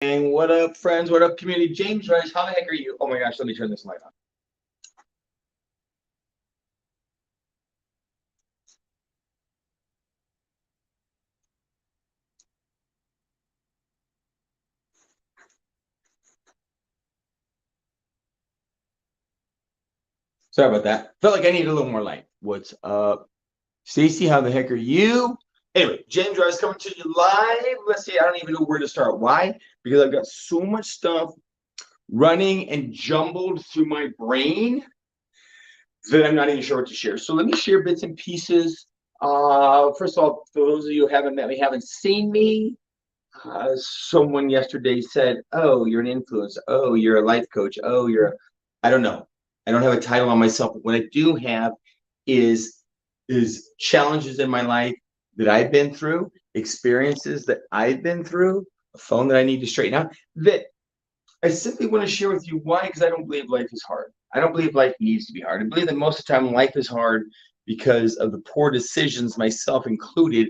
And what up, friends? What up, community? James Rice, how the heck are you? Oh my gosh, let me turn this light on. Sorry about that. Felt like I needed a little more light. What's up? Stacy, how the heck are you? Anyway, James Rice coming to you live. Let's see, I don't even know where to start. Why? Because I've got so much stuff running and jumbled through my brain that I'm not even sure what to share. So let me share bits and pieces. First of all, for those of you who haven't met me, haven't seen me, someone yesterday said, "Oh, you're an influencer. Oh, you're a life coach. Oh, I don't know. I don't have a title on myself. But what I do have is challenges in my life that I've been through, experiences that I've been through, a phone that I need to straighten out. That I simply want to share with you. Why? Because I don't believe life is hard. I don't believe life needs to be hard. I believe that most of the time life is hard because of the poor decisions, myself included,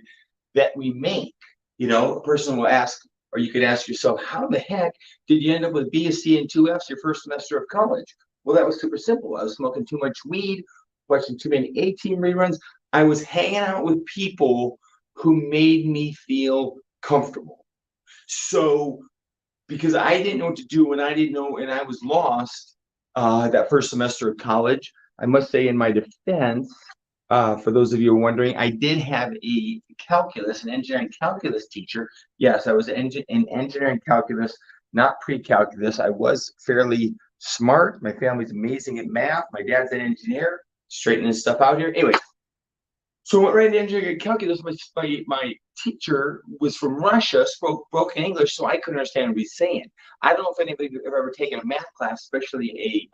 that we make. A person will ask, or you could ask yourself, how the heck did you end up with B, a C, and two F's your first semester of college? Well, that was super simple. I was smoking too much weed, watching too many A-Team reruns. I was hanging out with people who made me feel comfortable. So because I didn't know what to do and I didn't know, and I was lost that first semester of college. I must say, in my defense, for those of you who are wondering, I did have an engineering calculus teacher. Yes, I was in engineering calculus, not pre-calculus. I was fairly smart. My family's amazing at math. My dad's an engineer, straightening stuff out here. Anyway, so I went right into engineering calculus. My teacher was from Russia, spoke broken English, so I couldn't understand what he was saying. I don't know if anybody have ever taken a math class, especially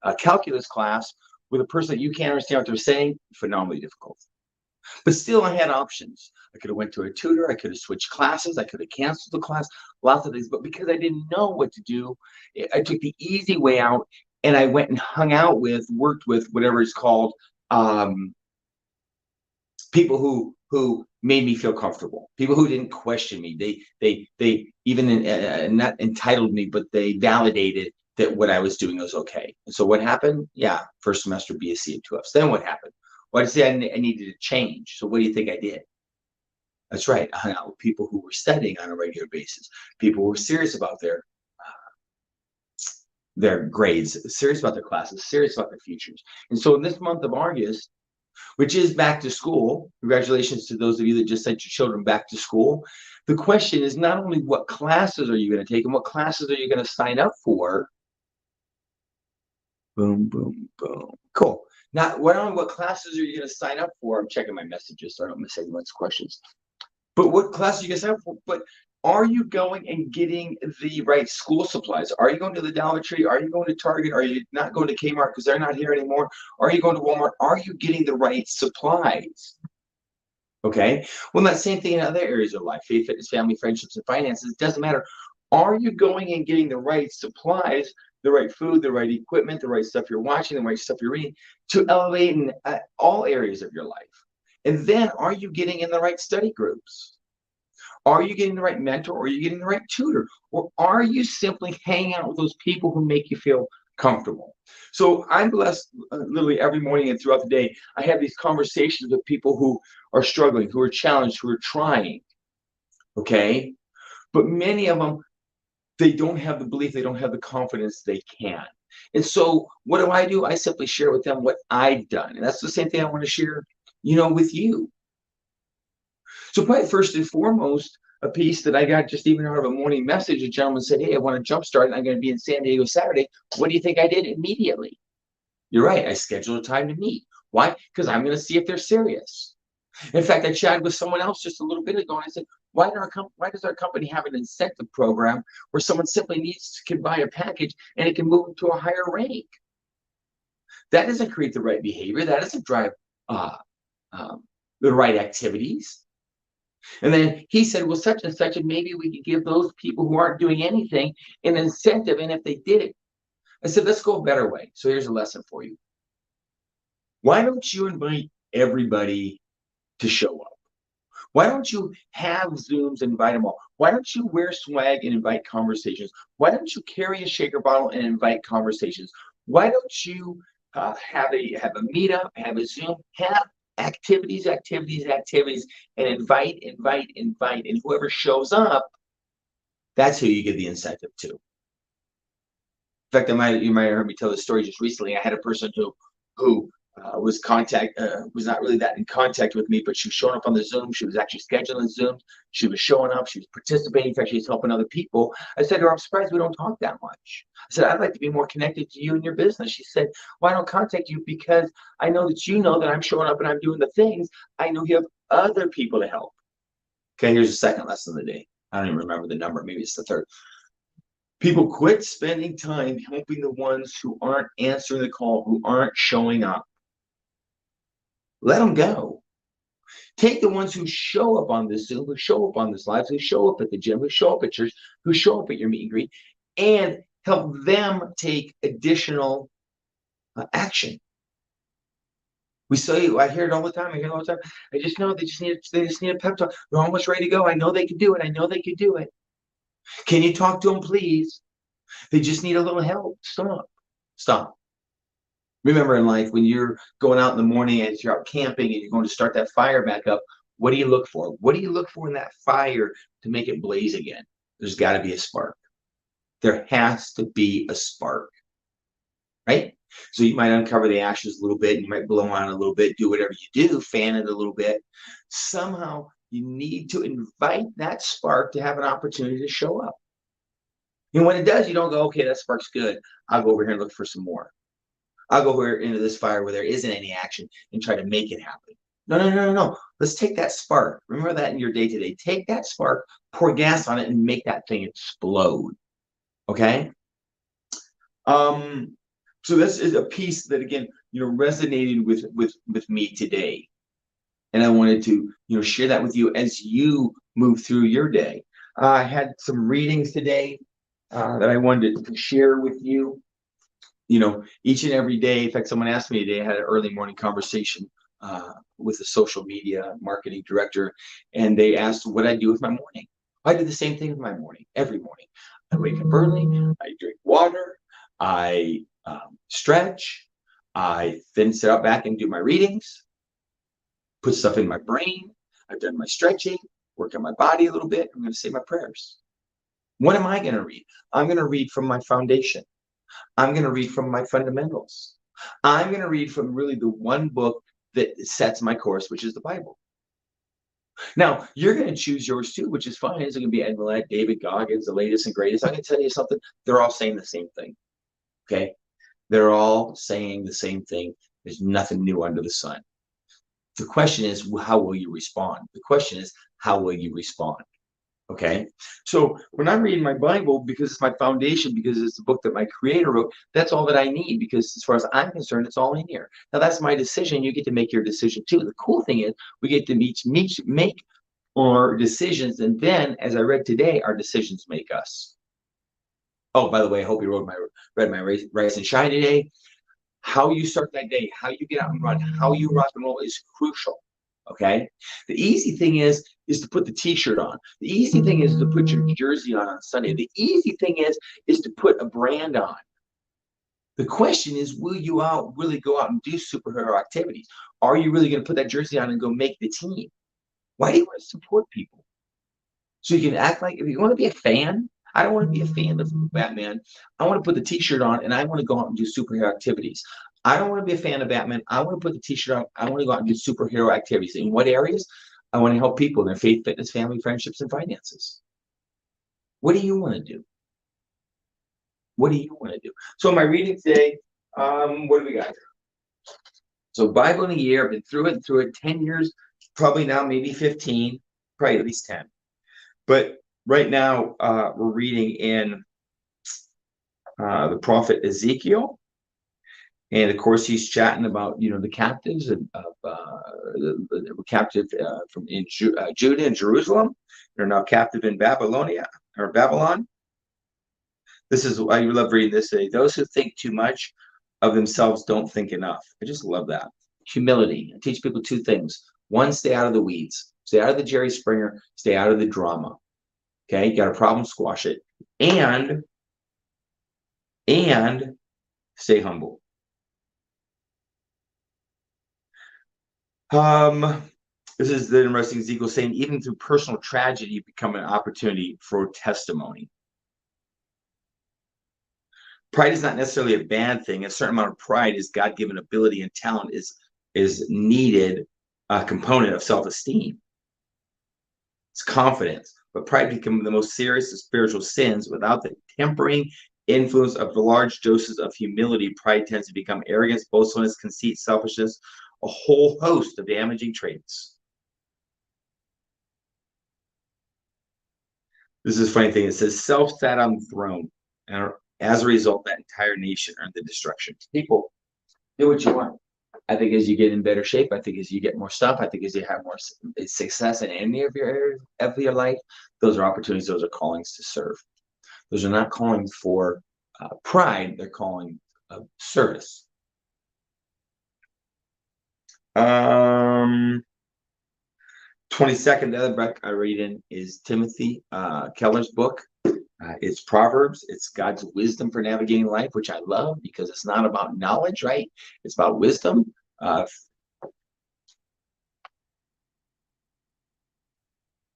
a calculus class, with a person that you can't understand what they're saying. Phenomenally difficult. But still, I had options. I could have went to a tutor. I could have switched classes. I could have canceled the class. Lots of things. But because I didn't know what to do, I took the easy way out, and I went and hung out with, worked with, whatever it's called. People who made me feel comfortable, people who didn't question me. They even not entitled me, but they validated that what I was doing was okay. And so what happened? Yeah, first semester BSc and two Fs. Then what happened? Well, I say I needed to change. So what do you think I did? That's right. I hung out with people who were studying on a regular basis, people who were serious about their grades, serious about their classes, serious about their futures. And so in this month of August, which is back to school. Congratulations to those of you that just sent your children back to school. The question is not only what classes are you going to take and what classes are you going to sign up for? Boom, boom, boom. Cool. Not only what classes are you going to sign up for? I'm checking my messages so I don't miss anyone's questions. But what classes are you going to sign up for? But are you going and getting the right school supplies? Are you going to the Dollar Tree? Are you going to Target? Are you not going to Kmart because they're not here anymore? Are you going to Walmart? Are you getting the right supplies? Okay. Well, that same thing in other areas of life, faith, fitness, family, friendships, and finances. It doesn't matter. Are you going and getting the right supplies, the right food, the right equipment, the right stuff you're watching, the right stuff you're reading to elevate in all areas of your life? And then are you getting in the right study groups? Are you getting the right mentor? Or are you getting the right tutor? Or are you simply hanging out with those people who make you feel comfortable? So I'm blessed literally every morning and throughout the day. I have these conversations with people who are struggling, who are challenged, who are trying. Okay. But many of them, they don't have the belief, they don't have the confidence they can. And so what do? I simply share with them what I've done. And that's the same thing I want to share, with you. So probably first and foremost, a piece that I got just even out of a morning message, a gentleman said, "Hey, I want to jumpstart and I'm going to be in San Diego Saturday." What do you think I did immediately? You're right. I scheduled a time to meet. Why? Because I'm going to see if they're serious. In fact, I chatted with someone else just a little bit ago and I said, why does our company have an incentive program where someone simply can buy a package and it can move them to a higher rank? That doesn't create the right behavior. That doesn't drive uh, the right activities. And then he said, well, such and such, and maybe we could give those people who aren't doing anything an incentive. And if they did it, I said, let's go a better way. So here's a lesson for you. Why don't you invite everybody to show up? Why don't you have Zooms and invite them all? Why don't you wear swag and invite conversations? Why don't you carry a shaker bottle and invite conversations? Why don't you have a meetup, have a Zoom, have activities, and invite, and whoever shows up, that's who you give the incentive to. In fact, you might have heard me tell this story just recently. I had a person who was not really that in contact with me, but she was showing up on the Zoom. She was actually scheduling Zooms. She was showing up. She was participating. In fact, she was helping other people. I said to her, I'm surprised we don't talk that much. I said, I'd like to be more connected to you and your business. She said, well, I don't contact you because I know that you know that I'm showing up and I'm doing the things. I know you have other people to help. Okay, here's the second lesson of the day. I don't even remember the number. Maybe it's the third. People quit spending time helping the ones who aren't answering the call, who aren't showing up. Let them go. Take the ones who show up on this Zoom, who show up on this live, who show up at the gym, who show up at church, who show up at your meet and greet, and help them take additional action. I hear it all the time. I just know they just need a pep talk. They're almost ready to go. I know they can do it. Can you talk to them, please? They just need a little help. Stop. Remember in life, when you're going out in the morning and you're out camping and you're going to start that fire back up, what do you look for? What do you look for in that fire to make it blaze again? There's got to be a spark. There has to be a spark, right? So you might uncover the ashes a little bit, and you might blow on it a little bit, do whatever you do, fan it a little bit. Somehow you need to invite that spark to have an opportunity to show up. And when it does, you don't go, okay, that spark's good. I'll go over here and look for some more. I'll go over into this fire where there isn't any action and try to make it happen. No. Let's take that spark. Remember that in your day-to-day. Take that spark, pour gas on it, and make that thing explode. Okay? So this is a piece that, again, resonated with me today. And I wanted to, share that with you as you move through your day. I had some readings today that I wanted to share with you. Each and every day. In fact, someone asked me today, I had an early morning conversation with a social media marketing director, and they asked what I do with my morning. I do the same thing with my morning, every morning. I wake up early, I drink water, I stretch, I then sit out back and do my readings, put stuff in my brain. I've done my stretching, work on my body a little bit. I'm going to say my prayers. What am I going to read? I'm going to read from my foundation. I'm going to read from my fundamentals. I'm going to read from really the one book that sets my course, which is the Bible. Now, you're going to choose yours too, which is fine. It's going to be Ed Mylett, David Goggins, the latest and greatest. I can tell you something. They're all saying the same thing. Okay? They're all saying the same thing. There's nothing new under the sun. The question is, how will you respond? The question is, how will you respond? Okay, so when I'm reading my Bible, because it's my foundation, because it's the book that my creator wrote, that's all that I need, because as far as I'm concerned, it's all in here. Now, that's my decision. You get to make your decision too. The cool thing is we get to make our decisions, and then, as I read today, our decisions make us. Oh, by the way, I hope you read my Rise and Shine today. How you start that day, how you get out and run, how you rock and roll is crucial. Okay, the easy thing is to put the t-shirt on. The easy thing is to put your jersey on Sunday. The easy thing is to put a brand on. The question is, will you really go out and do superhero activities? Are you really going to put that jersey on and go make the team? Why do you want to support people? So you can act like, if you want to be a fan, I don't want to be a fan of Batman. I want to put the t-shirt on and I want to go out and do superhero activities. I don't want to be a fan of Batman. I want to put the t-shirt on. I want to go out and do superhero activities. In what areas? I want to help people in their faith, fitness, family, friendships, and finances. What do you want to do? What do you want to do? So in my reading today, what do we got here? So Bible in a year. I've been through it 10 years, probably now maybe 15, probably at least 10. But right now we're reading in the prophet Ezekiel. And of course, he's chatting about, the captives that were captive from Judah and Jerusalem. They're now captive in Babylon. This is why you love reading this. Those who think too much of themselves don't think enough. I just love that. Humility. I teach people two things. One, stay out of the weeds. Stay out of the Jerry Springer. Stay out of the drama. Okay, you got a problem, squash it, and stay humble. This is the interesting Ezekiel saying, even through personal tragedy, you become an opportunity for testimony. Pride is not necessarily a bad thing. A certain amount of pride is God-given ability, and talent is needed component of self-esteem. It's confidence. But pride becomes the most serious of spiritual sins. Without the tempering influence of the large doses of humility, pride tends to become arrogance, boastfulness, conceit, selfishness, a whole host of damaging traits. This is a funny thing. It says, self sat on the throne, and as a result, that entire nation earned the destruction. People, do what you want. I think as you get in better shape, I think as you get more stuff, I think as you have more success in any of your areas of your life, those are opportunities, those are callings to serve. Those are not calling for pride, they're calling service. 22nd, the other book I read in is Timothy Keller's book. It's Proverbs. It's God's wisdom for navigating life, which I love because it's not about knowledge, right? It's about wisdom.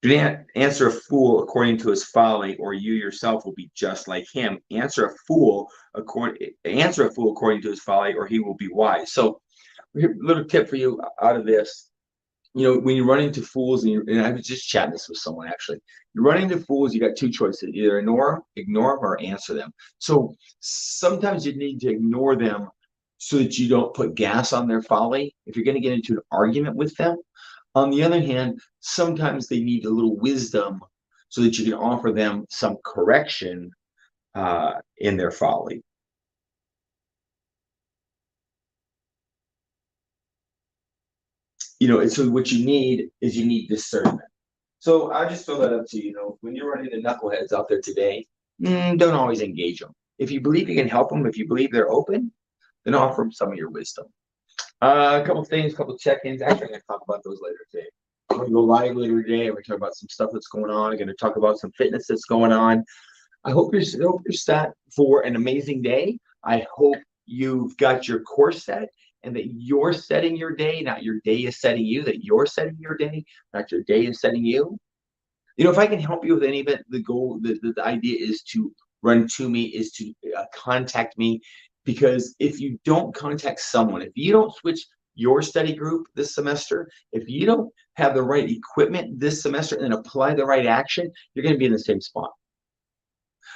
Do not answer a fool according to his folly, or you yourself will be just like him. Answer a fool according to his folly, or he will be wise. So, a little tip for you out of this. You know, when you run into fools, and I was just chatting this with someone actually. You run into fools, you got two choices: either ignore them, or answer them. So sometimes you need to ignore them so that you don't put gas on their folly. If you're going to get into an argument with them. On the other hand, sometimes they need a little wisdom so that you can offer them some correction in their folly. You know, and so what you need is discernment. So I just throw that up to you. You know, when you're running into knuckleheads out there today, don't always engage them. If you believe you can help them, if you believe they're open, then offer them some of your wisdom. A couple things, a couple check-ins. Actually, I'm going to talk about those later today. I'm going to go live later today. I'm going to talk about some stuff that's going on. I'm going to talk about some fitness that's going on. I hope you're set for an amazing day. I hope you've got your course set and that you're setting your day, not your day is setting you, that you're setting your day, not your day is setting you. You know, if I can help you with any of it, the goal, the idea is to run to me, is to contact me. Because if you don't contact someone, if you don't switch your study group this semester, if you don't have the right equipment this semester and apply the right action, you're going to be in the same spot.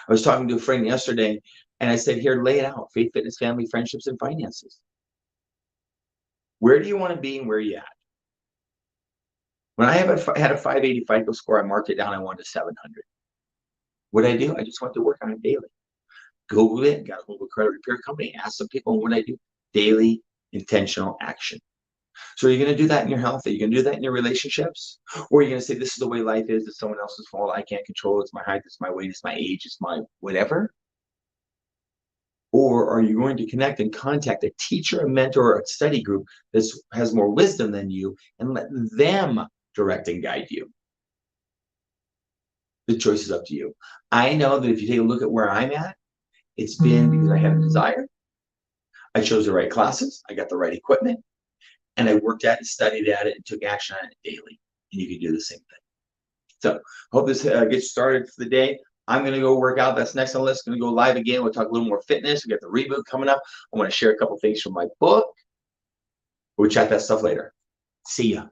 I was talking to a friend yesterday, and I said, here, lay it out: faith, fitness, family, friendships, and finances. Where do you want to be and where are you at? When I had a 580 FICO score, I marked it down. I wanted to 700. What did I do? I just went to work on it daily. Googled it, got a hold of a credit repair company, asked some people, and what I do? Daily, intentional action. So are you going to do that in your health? Are you going to do that in your relationships? Or are you going to say, this is the way life is, it's someone else's fault, I can't control it, it's my height, it's my weight, it's my age, it's my whatever? Or are you going to connect and contact a teacher, a mentor, or a study group that has more wisdom than you and let them direct and guide you? The choice is up to you. I know that if you take a look at where I'm at, it's been because I had a desire. I chose the right classes. I got the right equipment. And I worked at it, studied at it, and took action on it daily. And you can do the same thing. So hope this gets started for the day. I'm going to go work out. That's next on the list. Going to go live again. We'll talk a little more fitness. We got the reboot coming up. I want to share a couple things from my book. We'll chat that stuff later. See ya.